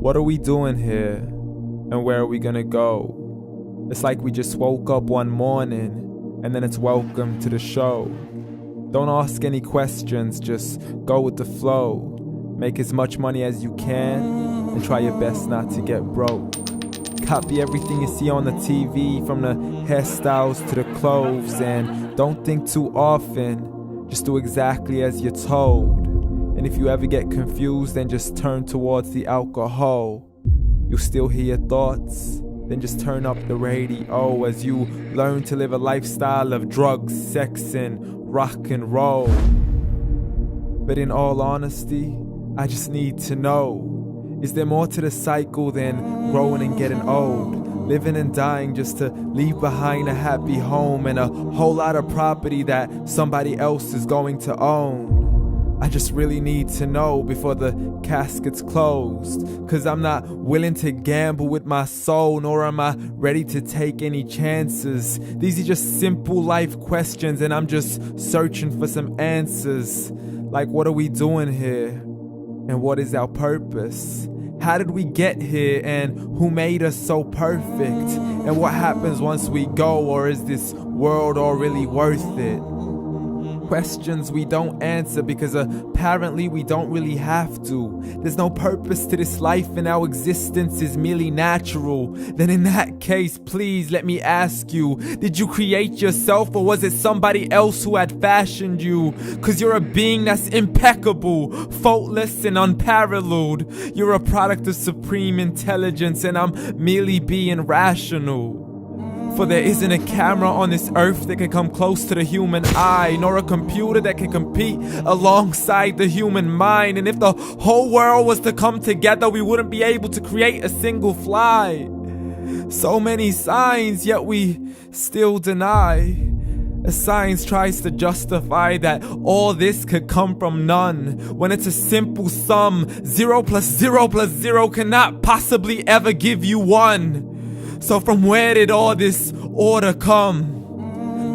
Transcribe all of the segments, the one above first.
What are we doing here? And where are we gonna go? It's like we just woke up one morning and then it's welcome to the show. Don't ask any questions, just go with the flow. Make as much money as you can and try your best not to get broke. Copy everything you see on the TV, from the hairstyles to the clothes, and don't think too often, just do exactly as you're told. And if you ever get confused, then just turn towards the alcohol. You'll still hear your thoughts, then just turn up the radio as you learn to live a lifestyle of drugs, sex, and rock and roll. But in all honesty, I just need to know, is there more to the cycle than growing and getting old? Living and dying just to leave behind a happy home and a whole lot of property that somebody else is going to own. I just really need to know before the casket's closed, 'cause I'm not willing to gamble with my soul, nor am I ready to take any chances. These are just simple life questions and I'm just searching for some answers. Like, what are we doing here? And what is our purpose? How did we get here, and who made us so perfect? And what happens once we go, or is this world all really worth it? Questions we don't answer because apparently we don't really have to. There's no purpose to this life and our existence is merely natural. Then in that case, please let me ask you, did you create yourself, or was it somebody else who had fashioned you? 'Cause you're a being that's impeccable, faultless and unparalleled. You're a product of supreme intelligence and I'm merely being rational. For there isn't a camera on this earth that can come close to the human eye, nor a computer that can compete alongside the human mind. And if the whole world was to come together, we wouldn't be able to create a single fly. So many signs, yet we still deny. As science tries to justify that all this could come from none, when it's a simple sum. 0 plus 0 plus 0 cannot possibly ever give you 1. So from where did all this order come?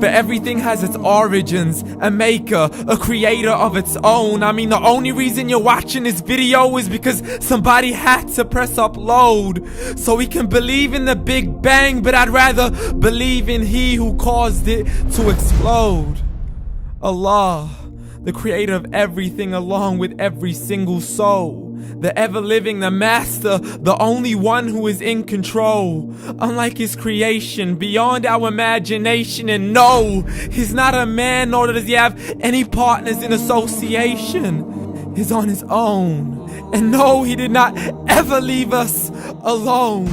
But everything has its origins, a maker, a creator of its own. I mean, the only reason you're watching this video is because somebody had to press upload. So we can believe in the Big Bang, but I'd rather believe in He who caused it to explode. Allah, the creator of everything along with every single soul. The ever-living, the master, the only one who is in control. Unlike his creation, beyond our imagination. And no, he's not a man, nor does he have any partners in association. He's on his own. And no, he did not ever leave us alone.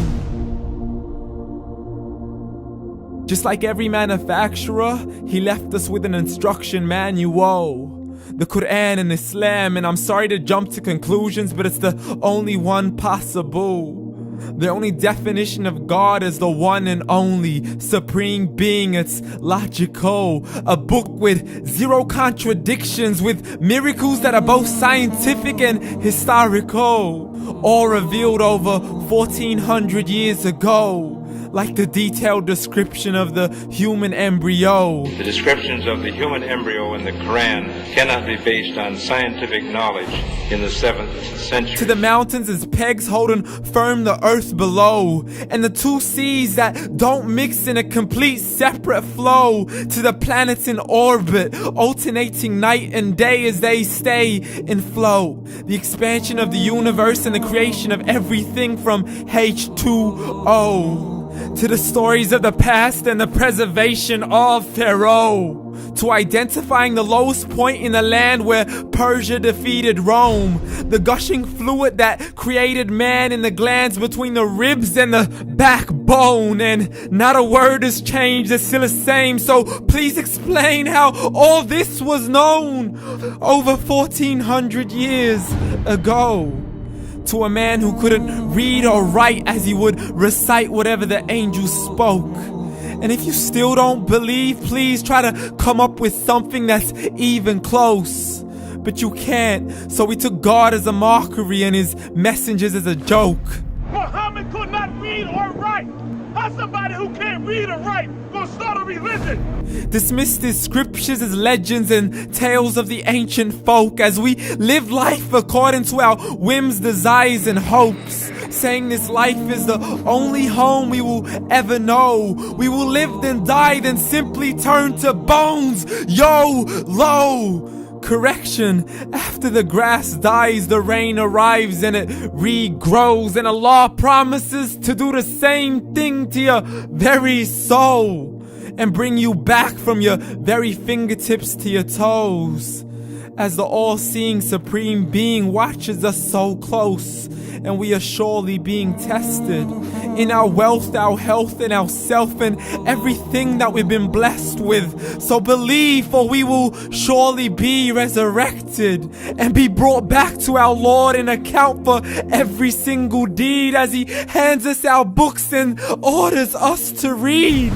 Just like every manufacturer, he left us with an instruction manual. The Quran and Islam, and I'm sorry to jump to conclusions, but it's the only one possible. The only definition of God is the one and only supreme being. It's logical, a book with 0 contradictions, with miracles that are both scientific and historical, all revealed over 1400 years ago. Like the detailed description of the human embryo. The descriptions of the human embryo in the Quran cannot be based on scientific knowledge in the 7th century. To the mountains as pegs holding firm the earth below, and the 2 seas that don't mix in a complete separate flow. To the planets in orbit, alternating night and day as they stay in flow. The expansion of the universe and the creation of everything from H2O. To the stories of the past and the preservation of Pharaoh. To identifying the lowest point in the land where Persia defeated Rome. The gushing fluid that created man in the glands between the ribs and the backbone. And not a word has changed, it's still the same. So please explain how all this was known over 1400 years ago. To a man who couldn't read or write, as he would recite whatever the angels spoke. And if you still don't believe, please try to come up with something that's even close. But you can't, so we took God as a mockery and his messengers as a joke. Muhammad could not read or write. How's somebody who can't read or write gonna start a religion? Dismissed his scriptures as legends and tales of the ancient folk, as we live life according to our whims, desires, and hopes. saying this life is the only home we will ever know. We will live then die, then simply turn to bones. YOLO! Correction, after the grass dies, the rain arrives and it regrows, and Allah promises to do the same thing to your very soul and bring you back from your very fingertips to your toes, as the all-seeing supreme being watches us so close, and we are surely being tested in our wealth, our health, and our self, and everything that we've been blessed with. So believe, for we will surely be resurrected and be brought back to our Lord and account for every single deed, as He hands us our books and orders us to read.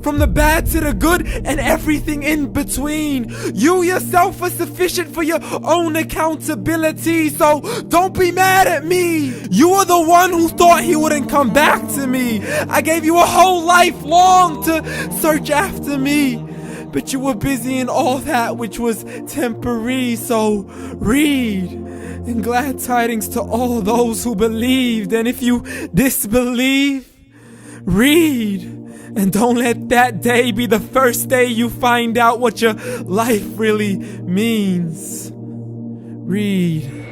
From the bad to the good and everything in between. You yourself are sufficient for your own accountability, so don't be mad at me. You are the one who thought He wouldn't come back to me. I gave you a whole life long to search after me, but you were busy in all that which was temporary. So read, and glad tidings to all those who believed. And if you disbelieve, read. And don't let that day be the first day you find out what your life really means. Read.